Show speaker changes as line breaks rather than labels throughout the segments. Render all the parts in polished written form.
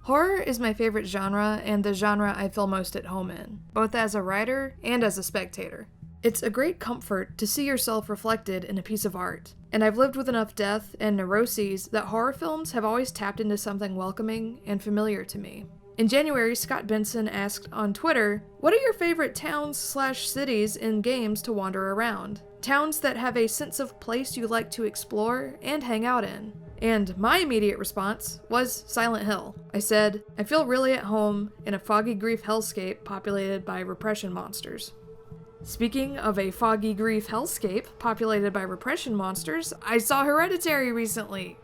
Horror is my favorite genre and the genre I feel most at home in, both as a writer and as a spectator. It's a great comfort to see yourself reflected in a piece of art, and I've lived with enough death and neuroses that horror films have always tapped into something welcoming and familiar to me. In January, Scott Benson asked on Twitter, "What are your favorite towns/cities in games to wander around? Towns that have a sense of place you like to explore and hang out in?" And my immediate response was Silent Hill. I said, "I feel really at home in a foggy grief hellscape populated by repression monsters." Speaking of a foggy grief hellscape populated by repression monsters, I saw Hereditary recently.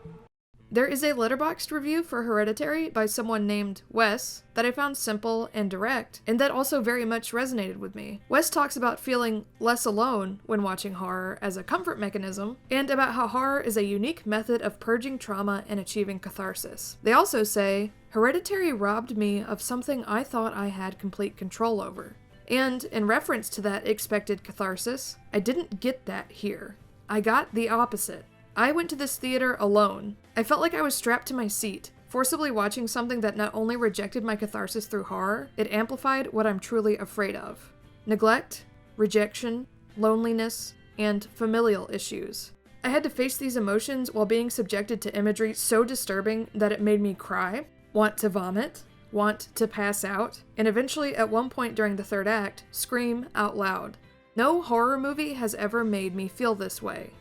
There is a Letterboxd review for Hereditary by someone named Wes that I found simple and direct, and that also very much resonated with me. Wes talks about feeling less alone when watching horror as a comfort mechanism, and about how horror is a unique method of purging trauma and achieving catharsis. They also say, "Hereditary robbed me of something I thought I had complete control over." And in reference to that expected catharsis, I didn't get that here. I got the opposite. I went to this theater alone. I felt like I was strapped to my seat, forcibly watching something that not only rejected my catharsis through horror, it amplified what I'm truly afraid of. Neglect, rejection, loneliness, and familial issues. I had to face these emotions while being subjected to imagery so disturbing that it made me cry, want to vomit, want to pass out, and eventually at one point during the third act, scream out loud. No horror movie has ever made me feel this way.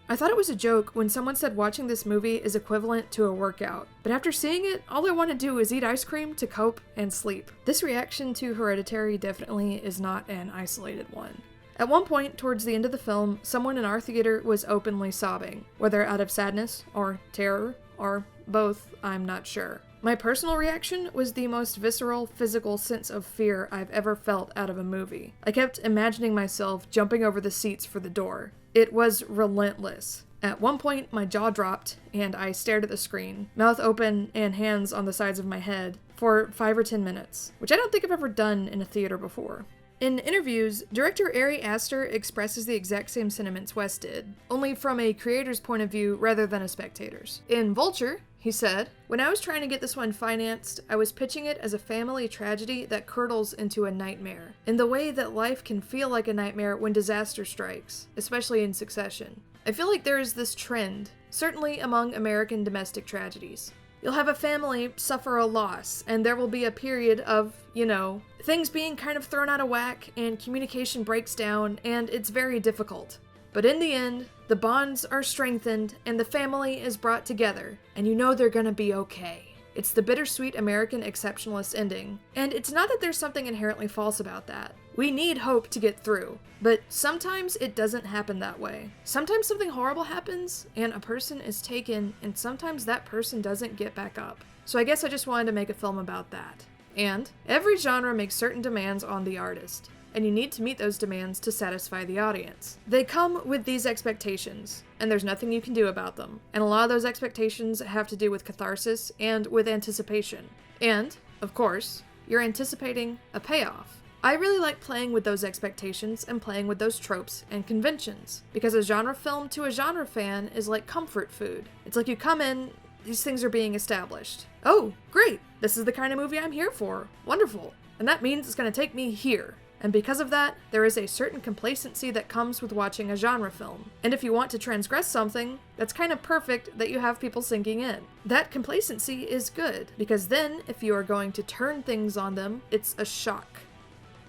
I thought it was a joke when someone said watching this movie is equivalent to a workout, but after seeing it, all I want to do is eat ice cream to cope and sleep. This reaction to Hereditary definitely is not an isolated one. At one point, towards the end of the film, someone in our theater was openly sobbing, whether out of sadness or terror, or both, I'm not sure. My personal reaction was the most visceral, physical sense of fear I've ever felt out of a movie. I kept imagining myself jumping over the seats for the door. It was relentless. At one point, my jaw dropped, and I stared at the screen, mouth open and hands on the sides of my head, for 5 or 10 minutes, which I don't think I've ever done in a theater before. In interviews, director Ari Aster expresses the exact same sentiments Wes did, only from a creator's point of view rather than a spectator's. In Vulture, he said, "When I was trying to get this one financed, I was pitching it as a family tragedy that curdles into a nightmare, in the way that life can feel like a nightmare when disaster strikes, especially in succession. I feel like there is this trend, certainly among American domestic tragedies. You'll have a family suffer a loss, and there will be a period of, things being kind of thrown out of whack, and communication breaks down, and it's very difficult. But in the end, the bonds are strengthened, and the family is brought together, and you know they're gonna be okay." It's the bittersweet American exceptionalist ending, and it's not that there's something inherently false about that. We need hope to get through, but sometimes it doesn't happen that way. Sometimes something horrible happens, and a person is taken, and sometimes that person doesn't get back up. So I guess I just wanted to make a film about that. And every genre makes certain demands on the artist, and you need to meet those demands to satisfy the audience. They come with these expectations, and there's nothing you can do about them. And a lot of those expectations have to do with catharsis and with anticipation. And, of course, you're anticipating a payoff. I really like playing with those expectations and playing with those tropes and conventions, because a genre film to a genre fan is like comfort food. It's like you come in, these things are being established. Oh, great! This is the kind of movie I'm here for. Wonderful. And that means it's going to take me here. And because of that, there is a certain complacency that comes with watching a genre film. And if you want to transgress something, that's kind of perfect that you have people sinking in. That complacency is good, because then, if you are going to turn things on them, it's a shock.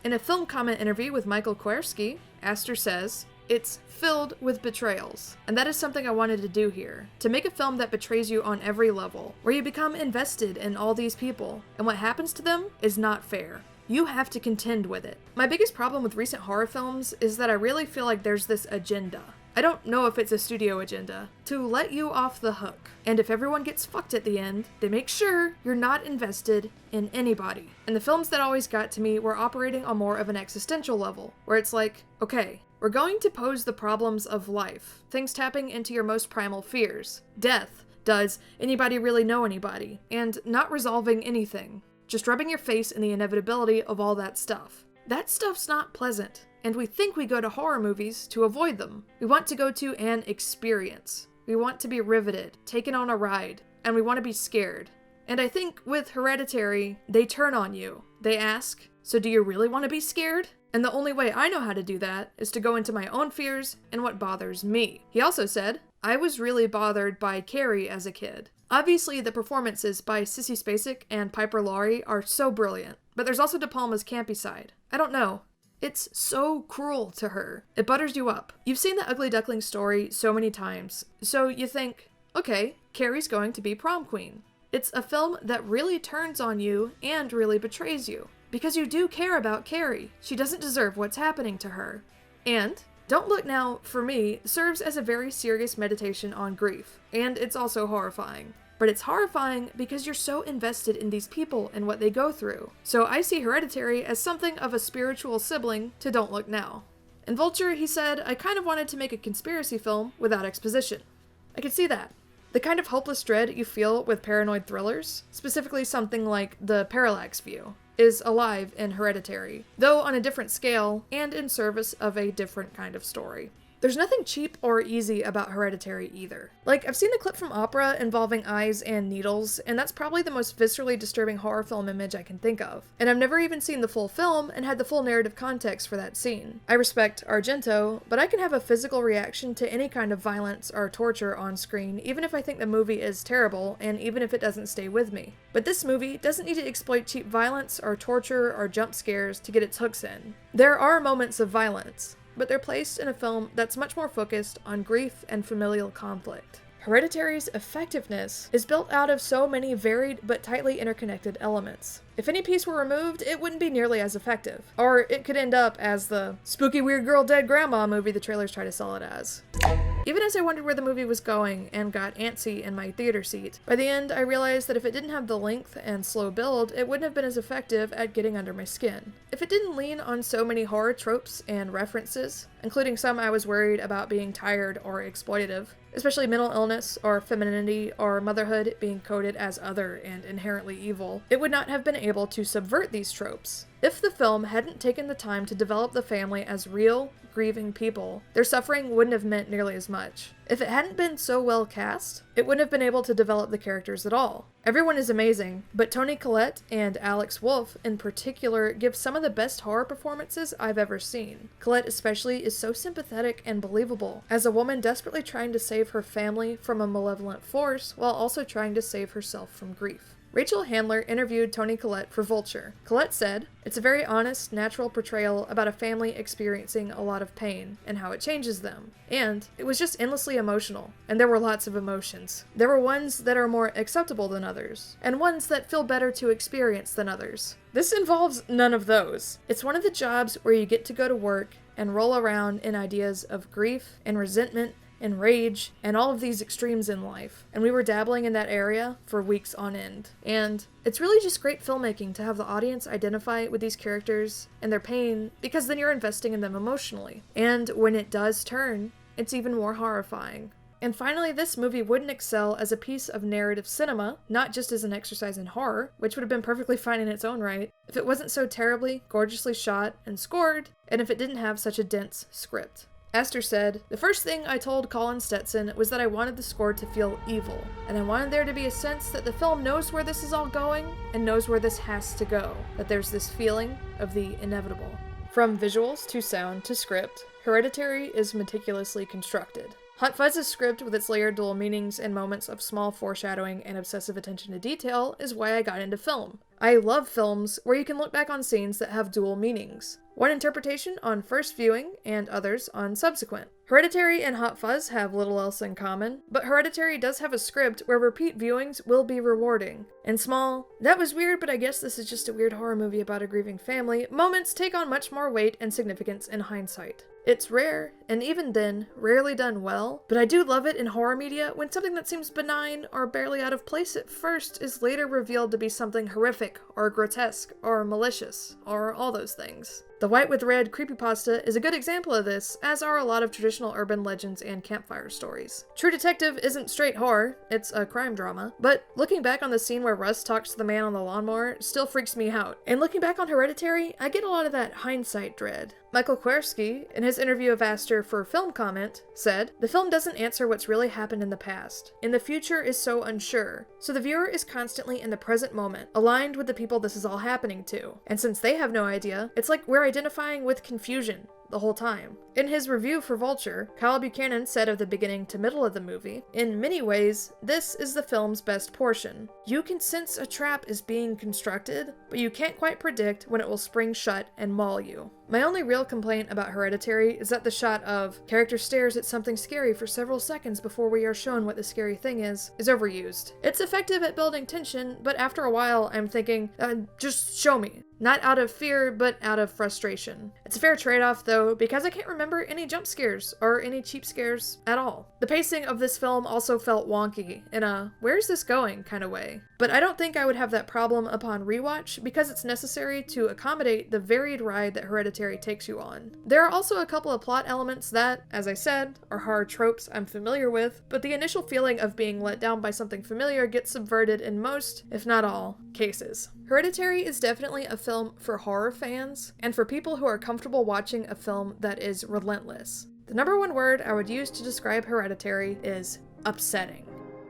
In a film comment interview with Michael Kwerski, Aster says, "It's filled with betrayals, and that is something I wanted to do here. To make a film that betrays you on every level, where you become invested in all these people, and what happens to them is not fair. You have to contend with it." My biggest problem with recent horror films is that I really feel like there's this agenda. I don't know if it's a studio agenda, to let you off the hook. And if everyone gets fucked at the end, they make sure you're not invested in anybody. And the films that always got to me were operating on more of an existential level, where it's like, okay, we're going to pose the problems of life, things tapping into your most primal fears. Death. Does anybody really know anybody? And not resolving anything. Just rubbing your face in the inevitability of all that stuff. That stuff's not pleasant, and we think we go to horror movies to avoid them. We want to go to an experience. We want to be riveted, taken on a ride, and we want to be scared. And I think with Hereditary, they turn on you. They ask, so do you really want to be scared? And the only way I know how to do that is to go into my own fears and what bothers me. He also said, I was really bothered by Carrie as a kid. Obviously, the performances by Sissy Spacek and Piper Laurie are so brilliant, but there's also De Palma's campy side. I don't know. It's so cruel to her. It butters you up. You've seen the Ugly Duckling story so many times, so you think, okay, Carrie's going to be prom queen. It's a film that really turns on you and really betrays you. Because you do care about Carrie. She doesn't deserve what's happening to her. And Don't Look Now, for me, serves as a very serious meditation on grief, and it's also horrifying. But it's horrifying because you're so invested in these people and what they go through. So I see Hereditary as something of a spiritual sibling to Don't Look Now. In Vulture, he said, I kind of wanted to make a conspiracy film without exposition. I could see that. The kind of hopeless dread you feel with paranoid thrillers, specifically something like The Parallax View, is alive in Hereditary, though on a different scale and in service of a different kind of story. There's nothing cheap or easy about Hereditary either. Like, I've seen the clip from Opera involving eyes and needles, and that's probably the most viscerally disturbing horror film image I can think of. And I've never even seen the full film and had the full narrative context for that scene. I respect Argento, but I can have a physical reaction to any kind of violence or torture on screen, even if I think the movie is terrible, and even if it doesn't stay with me. But this movie doesn't need to exploit cheap violence or torture or jump scares to get its hooks in. There are moments of violence, but they're placed in a film that's much more focused on grief and familial conflict. Hereditary's effectiveness is built out of so many varied but tightly interconnected elements. If any piece were removed, it wouldn't be nearly as effective. Or it could end up as the spooky weird girl dead grandma movie the trailers try to sell it as. Even as I wondered where the movie was going and got antsy in my theater seat, by the end I realized that if it didn't have the length and slow build, it wouldn't have been as effective at getting under my skin. If it didn't lean on so many horror tropes and references, including some I was worried about being tired or exploitative, especially mental illness or femininity or motherhood being coded as other and inherently evil, it would not have been able to subvert these tropes. If the film hadn't taken the time to develop the family as real, grieving people, their suffering wouldn't have meant nearly as much. If it hadn't been so well cast, it wouldn't have been able to develop the characters at all. Everyone is amazing, but Toni Collette and Alex Wolff in particular give some of the best horror performances I've ever seen. Collette especially is so sympathetic and believable, as a woman desperately trying to save her family from a malevolent force while also trying to save herself from grief. Rachel Handler interviewed Toni Collette for Vulture. Collette said, "It's a very honest, natural portrayal about a family experiencing a lot of pain and how it changes them. And it was just endlessly emotional, and there were lots of emotions. There were ones that are more acceptable than others, and ones that feel better to experience than others. This involves none of those. It's one of the jobs where you get to go to work and roll around in ideas of grief and resentment and rage, and all of these extremes in life. And we were dabbling in that area for weeks on end. And it's really just great filmmaking to have the audience identify with these characters and their pain, because then you're investing in them emotionally. And when it does turn, it's even more horrifying. And finally, this movie wouldn't excel as a piece of narrative cinema, not just as an exercise in horror, which would have been perfectly fine in its own right, if it wasn't so terribly, gorgeously shot and scored, and if it didn't have such a dense script. Aster said, "The first thing I told Colin Stetson was that I wanted the score to feel evil, and I wanted there to be a sense that the film knows where this is all going and knows where this has to go, that there's this feeling of the inevitable." From visuals to sound to script, Hereditary is meticulously constructed. Hot Fuzz's script, with its layered dual meanings and moments of small foreshadowing and obsessive attention to detail, is why I got into film. I love films where you can look back on scenes that have dual meanings. One interpretation on first viewing, and others on subsequent. Hereditary and Hot Fuzz have little else in common, but Hereditary does have a script where repeat viewings will be rewarding. And small, "that was weird, but I guess this is just a weird horror movie about a grieving family," moments take on much more weight and significance in hindsight. It's rare, and even then, rarely done well, but I do love it in horror media when something that seems benign or barely out of place at first is later revealed to be something horrific, or grotesque, or malicious, or all those things. The White with Red creepypasta is a good example of this, as are a lot of traditional urban legends and campfire stories. True Detective isn't straight horror, it's a crime drama, but looking back on the scene where Russ talks to the man on the lawnmower still freaks me out. And looking back on Hereditary, I get a lot of that hindsight dread. Michael Kwerski, in his interview of Aster for Film Comment, said, "The film doesn't answer what's really happened in the past, and the future is so unsure, so the viewer is constantly in the present moment, aligned with the people this is all happening to. And since they have no idea, it's like we're identifying with confusion the whole time." In his review for Vulture, Kyle Buchanan said of the beginning to middle of the movie, "In many ways, this is the film's best portion. You can sense a trap is being constructed, but you can't quite predict when it will spring shut and maul you." My only real complaint about Hereditary is that the shot of character stares at something scary for several seconds before we are shown what the scary thing is overused. It's effective at building tension, but after a while I'm thinking, just show me. Not out of fear, but out of frustration. It's a fair trade-off though, because I can't remember any jump scares or any cheap scares at all. The pacing of this film also felt wonky in a where's this going kind of way. But I don't think I would have that problem upon rewatch because it's necessary to accommodate the varied ride that Hereditary takes you on. There are also a couple of plot elements that, as I said, are horror tropes I'm familiar with, but the initial feeling of being let down by something familiar gets subverted in most, if not all, cases. Hereditary is definitely a film for horror fans, and for people who are comfortable watching a film that is relentless. The number one word I would use to describe Hereditary is upsetting.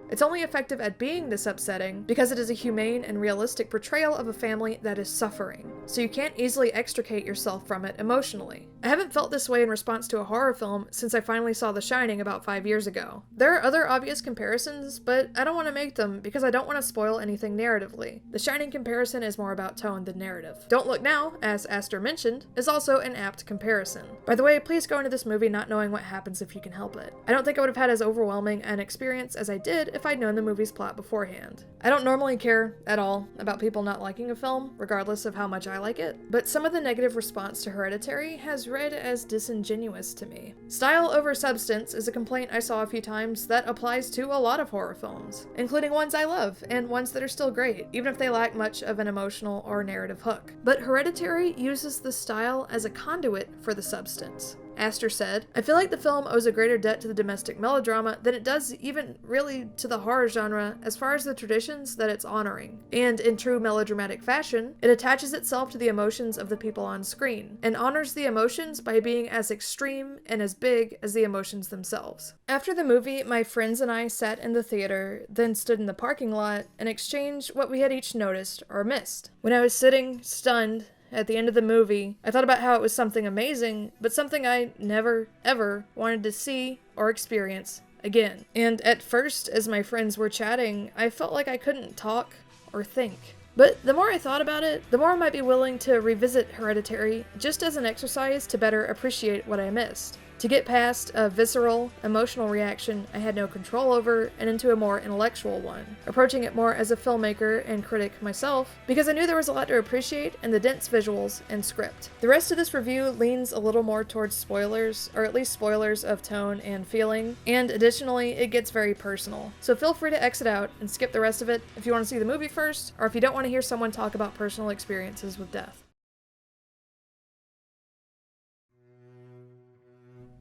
It's only effective at being this upsetting because it is a humane and realistic portrayal of a family that is suffering, so you can't easily extricate yourself from it emotionally. I haven't felt this way in response to a horror film since I finally saw The Shining about 5 years ago. There are other obvious comparisons, but I don't want to make them because I don't want to spoil anything narratively. The Shining comparison is more about tone than narrative. Don't Look Now, as Aster mentioned, is also an apt comparison. By the way, please go into this movie not knowing what happens if you can help it. I don't think I would have had as overwhelming an experience as I did if I'd known the movie's plot beforehand. I don't normally care at all about people not liking a film, regardless of how much I like it, but some of the negative response to Hereditary has read as disingenuous to me. Style over substance is a complaint I saw a few times that applies to a lot of horror films, including ones I love and ones that are still great, even if they lack much of an emotional or narrative hook. But Hereditary uses the style as a conduit for the substance. Aster said, "I feel like the film owes a greater debt to the domestic melodrama than it does even really to the horror genre as far as the traditions that it's honoring. And in true melodramatic fashion, it attaches itself to the emotions of the people on screen, and honors the emotions by being as extreme and as big as the emotions themselves." After the movie, my friends and I sat in the theater, then stood in the parking lot, and exchanged what we had each noticed or missed. When I was sitting, stunned, at the end of the movie, I thought about how it was something amazing, but something I never, ever wanted to see or experience again. And at first, as my friends were chatting, I felt like I couldn't talk or think. But the more I thought about it, the more I might be willing to revisit Hereditary just as an exercise to better appreciate what I missed. To get past a visceral, emotional reaction I had no control over and into a more intellectual one, approaching it more as a filmmaker and critic myself, because I knew there was a lot to appreciate in the dense visuals and script. The rest of this review leans a little more towards spoilers, or at least spoilers of tone and feeling, and additionally, it gets very personal. So feel free to exit out and skip the rest of it if you want to see the movie first, or if you don't want to hear someone talk about personal experiences with death.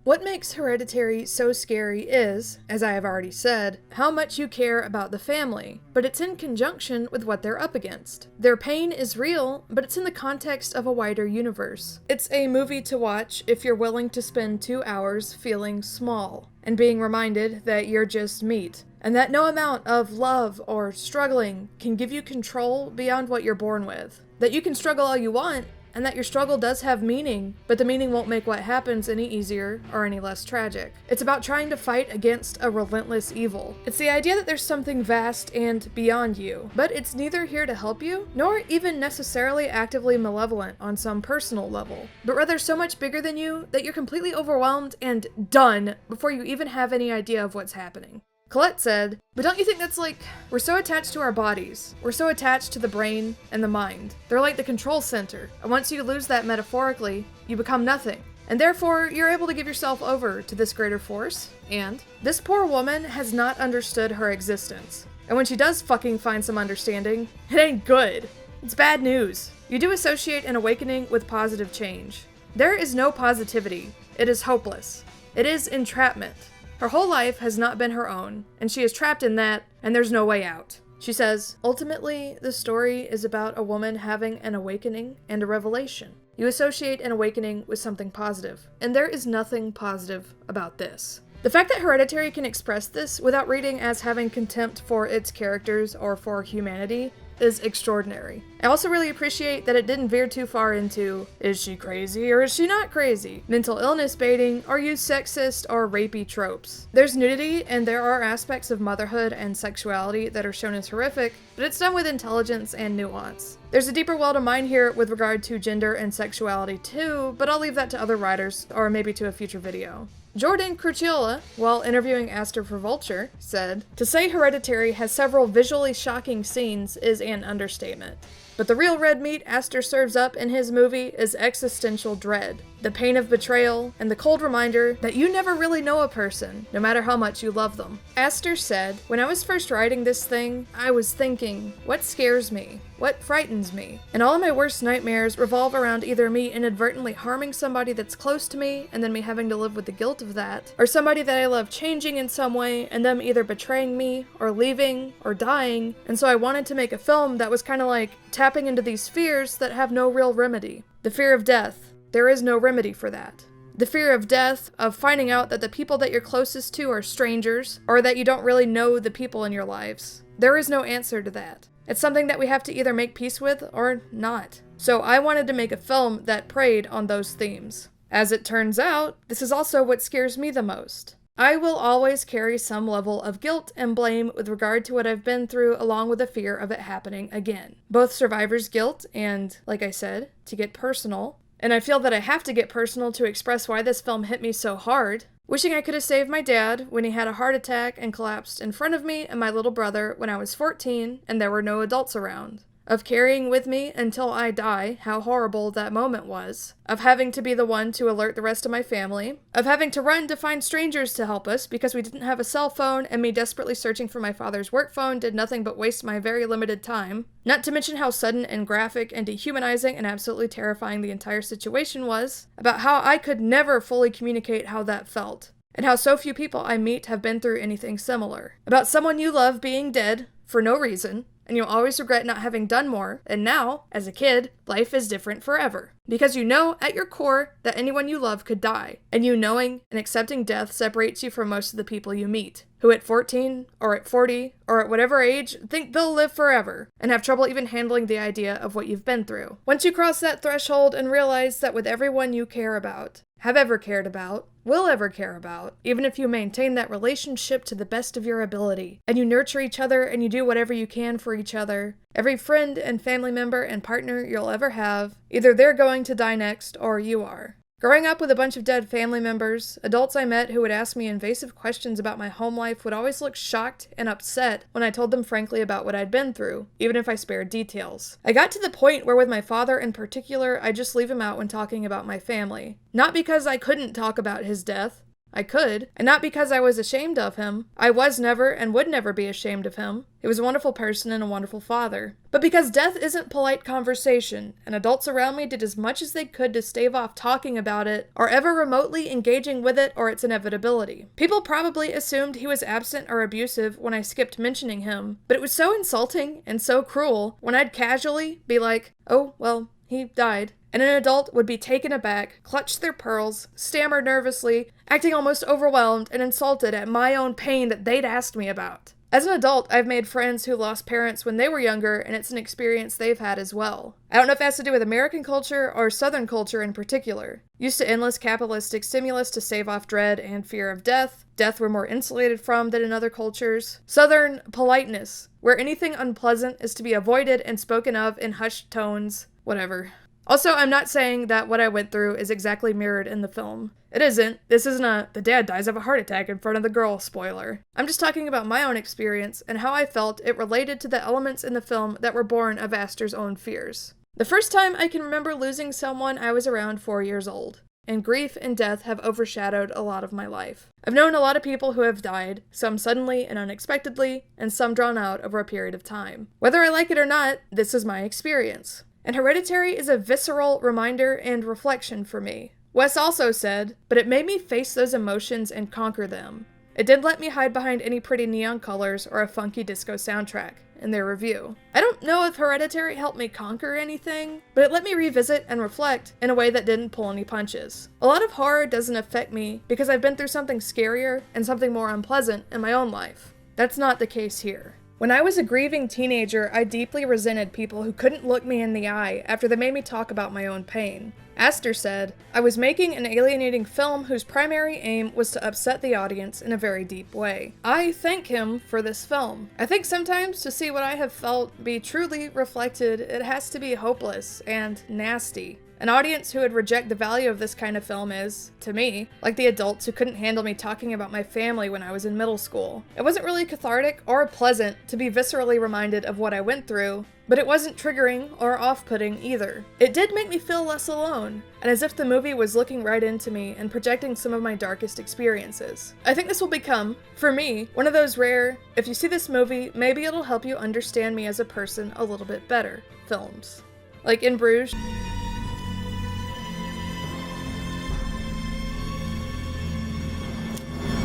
What makes Hereditary so scary is, as I have already said, how much you care about the family, but it's in conjunction with what they're up against. Their pain is real, but it's in the context of a wider universe. It's a movie to watch if you're willing to spend 2 hours feeling small, and being reminded that you're just meat, and that no amount of love or struggling can give you control beyond what you're born with. That you can struggle all you want, and that your struggle does have meaning, but the meaning won't make what happens any easier or any less tragic. It's about trying to fight against a relentless evil. It's the idea that there's something vast and beyond you, but it's neither here to help you, nor even necessarily actively malevolent on some personal level, but rather so much bigger than you that you're completely overwhelmed and done before you even have any idea of what's happening. Colette said, "But don't you think that's like, we're so attached to our bodies. We're so attached to the brain and the mind. They're like the control center, and once you lose that metaphorically, you become nothing. And therefore, you're able to give yourself over to this greater force, and this poor woman has not understood her existence. And when she does fucking find some understanding, it ain't good. It's bad news. You do associate an awakening with positive change. There is no positivity. It is hopeless. It is entrapment. Her whole life has not been her own, and she is trapped in that, and there's no way out. She says, ultimately, the story is about a woman having an awakening and a revelation. You associate an awakening with something positive, and there is nothing positive about this. The fact that Hereditary can express this without reading as having contempt for its characters or for humanity is extraordinary. I also really appreciate that it didn't veer too far into, is she crazy or is she not crazy? Mental illness baiting, or use sexist or rapey tropes. There's nudity and there are aspects of motherhood and sexuality that are shown as horrific, but it's done with intelligence and nuance. There's a deeper well to mine here with regard to gender and sexuality too, but I'll leave that to other writers, or maybe to a future video. Jordan Crucchiola, while interviewing Aster for Vulture, said, "To say Hereditary has several visually shocking scenes is an understatement. But the real red meat Aster serves up in his movie is existential dread, the pain of betrayal, and the cold reminder that you never really know a person, no matter how much you love them." Aster said, "When I was first writing this thing, I was thinking, what scares me? What frightens me? And all of my worst nightmares revolve around either me inadvertently harming somebody that's close to me, and then me having to live with the guilt of that, or somebody that I love changing in some way, and them either betraying me, or leaving, or dying, and so I wanted to make a film that was kind of like tapping into these fears that have no real remedy. The fear of death, there is no remedy for that. The fear of death, of finding out that the people that you're closest to are strangers, or that you don't really know the people in your lives. There is no answer to that. It's something that we have to either make peace with or not. So I wanted to make a film that preyed on those themes. As it turns out, this is also what scares me the most. I will always carry some level of guilt and blame with regard to what I've been through, along with the fear of it happening again. Both survivor's guilt and, like I said, to get personal. And I feel that I have to get personal to express why this film hit me so hard. Wishing I could have saved my dad when he had a heart attack and collapsed in front of me and my little brother when I was 14 and there were no adults around. Of carrying with me until I die how horrible that moment was. Of having to be the one to alert the rest of my family. Of having to run to find strangers to help us because we didn't have a cell phone, and me desperately searching for my father's work phone did nothing but waste my very limited time. Not to mention how sudden and graphic and dehumanizing and absolutely terrifying the entire situation was. About how I could never fully communicate how that felt. And how so few people I meet have been through anything similar. About someone you love being dead for no reason, and you'll always regret not having done more, and now, as a kid, life is different forever. Because you know, at your core, that anyone you love could die, and you knowing and accepting death separates you from most of the people you meet, who at 14, or at 40, or at whatever age, think they'll live forever, and have trouble even handling the idea of what you've been through. Once you cross that threshold and realize that with everyone you care about, have ever cared about, will ever care about, even if you maintain that relationship to the best of your ability, and you nurture each other and you do whatever you can for each other, every friend and family member and partner you'll ever have, either they're going to die next or you are. Growing up with a bunch of dead family members, adults I met who would ask me invasive questions about my home life would always look shocked and upset when I told them frankly about what I'd been through, even if I spared details. I got to the point where with my father in particular, I just leave him out when talking about my family. Not because I couldn't talk about his death. I could, and not because I was ashamed of him. I was never and would never be ashamed of him. He was a wonderful person and a wonderful father. But because death isn't polite conversation, and adults around me did as much as they could to stave off talking about it, or ever remotely engaging with it or its inevitability. People probably assumed he was absent or abusive when I skipped mentioning him, but it was so insulting and so cruel when I'd casually be like, "Oh, well, he died." And an adult would be taken aback, clutch their pearls, stammer nervously, acting almost overwhelmed and insulted at my own pain that they'd asked me about. As an adult, I've made friends who lost parents when they were younger, and it's an experience they've had as well. I don't know if it has to do with American culture or Southern culture in particular. Used to endless capitalistic stimulus to stave off dread and fear of death. Death we're more insulated from than in other cultures. Southern politeness, where anything unpleasant is to be avoided and spoken of in hushed tones. Whatever. Also, I'm not saying that what I went through is exactly mirrored in the film. It isn't. This isn't a "the dad dies of a heart attack in front of the girl" spoiler. I'm just talking about my own experience and how I felt it related to the elements in the film that were born of Aster's own fears. The first time I can remember losing someone, I was around 4 years old, and grief and death have overshadowed a lot of my life. I've known a lot of people who have died, some suddenly and unexpectedly, and some drawn out over a period of time. Whether I like it or not, this is my experience. And Hereditary is a visceral reminder and reflection for me. Wes also said, but it made me face those emotions and conquer them. It did let me hide behind any pretty neon colors or a funky disco soundtrack in their review. I don't know if Hereditary helped me conquer anything, but it let me revisit and reflect in a way that didn't pull any punches. A lot of horror doesn't affect me because I've been through something scarier and something more unpleasant in my own life. That's not the case here. When I was a grieving teenager, I deeply resented people who couldn't look me in the eye after they made me talk about my own pain. Aster said, "I was making an alienating film whose primary aim was to upset the audience in a very deep way. I thank him for this film. I think sometimes to see what I have felt be truly reflected, it has to be hopeless and nasty. An audience who would reject the value of this kind of film is, to me, like the adults who couldn't handle me talking about my family when I was in middle school. It wasn't really cathartic or pleasant to be viscerally reminded of what I went through, but it wasn't triggering or off-putting either. It did make me feel less alone, and as if the movie was looking right into me and projecting some of my darkest experiences. I think this will become, for me, one of those rare, if you see this movie, maybe it'll help you understand me as a person a little bit better, films. Like In Bruges.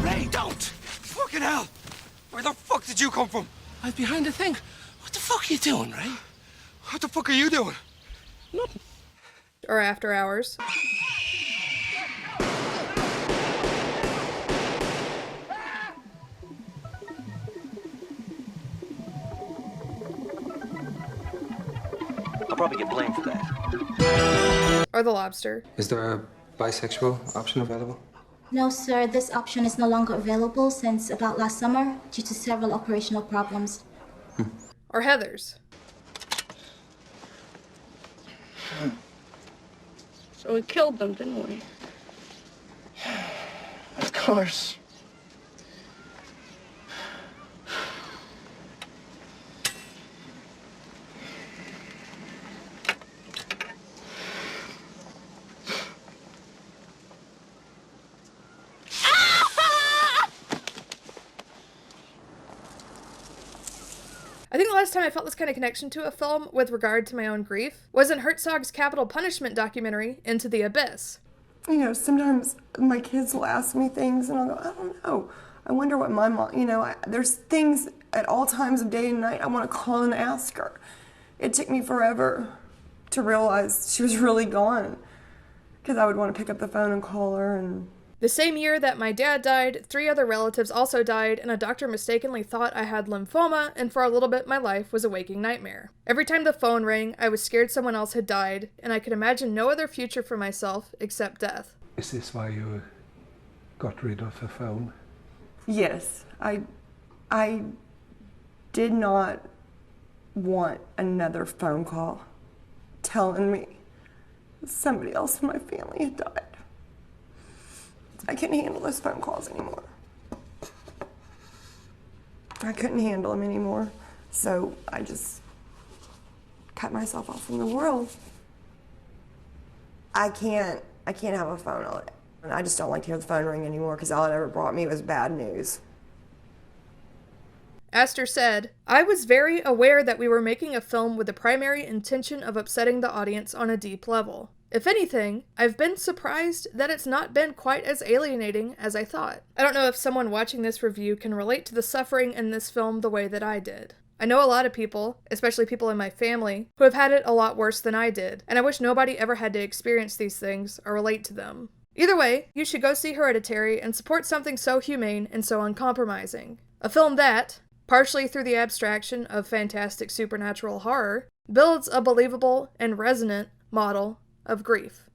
Ray, don't! Fucking hell! Where the fuck did you come from? I was behind the thing. What the fuck are you doing, Ray? What the fuck are you doing? Nothing.
Or After Hours.
I'll probably get blamed for that.
Or The Lobster.
Is there a bisexual option available?
No, sir, this option is no longer available since about last summer due to several operational problems.
Or Heathers.
So we killed them, didn't we?
Of course.
I think the last time I felt this kind of connection to a film with regard to my own grief was in Herzog's capital punishment documentary, Into the Abyss.
You know, sometimes my kids will ask me things and I'll go, I don't know. I wonder what my mom, there's things at all times of day and night I want to call and ask her. It took me forever to realize she was really gone because I would want to pick up the phone and call her. And
the same year that my dad died, 3 other relatives also died, and a doctor mistakenly thought I had lymphoma, and for a little bit my life was a waking nightmare. Every time the phone rang, I was scared someone else had died, and I could imagine no other future for myself except death.
Is this why you got rid of the phone?
yes, I did not want another phone call telling me somebody else in my family had died. I couldn't handle those phone calls anymore. I couldn't handle them anymore, so I just cut myself off from the world. I can't have a phone all day. And I just don't like to hear the phone ring anymore because all it ever brought me was bad news.
Aster said, "I was very aware that we were making a film with the primary intention of upsetting the audience on a deep level. If anything, I've been surprised that it's not been quite as alienating as I thought." I don't know if someone watching this review can relate to the suffering in this film the way that I did. I know a lot of people, especially people in my family, who have had it a lot worse than I did, and I wish nobody ever had to experience these things or relate to them. Either way, you should go see Hereditary and support something so humane and so uncompromising. A film that, partially through the abstraction of fantastic supernatural horror, builds a believable and resonant model of grief.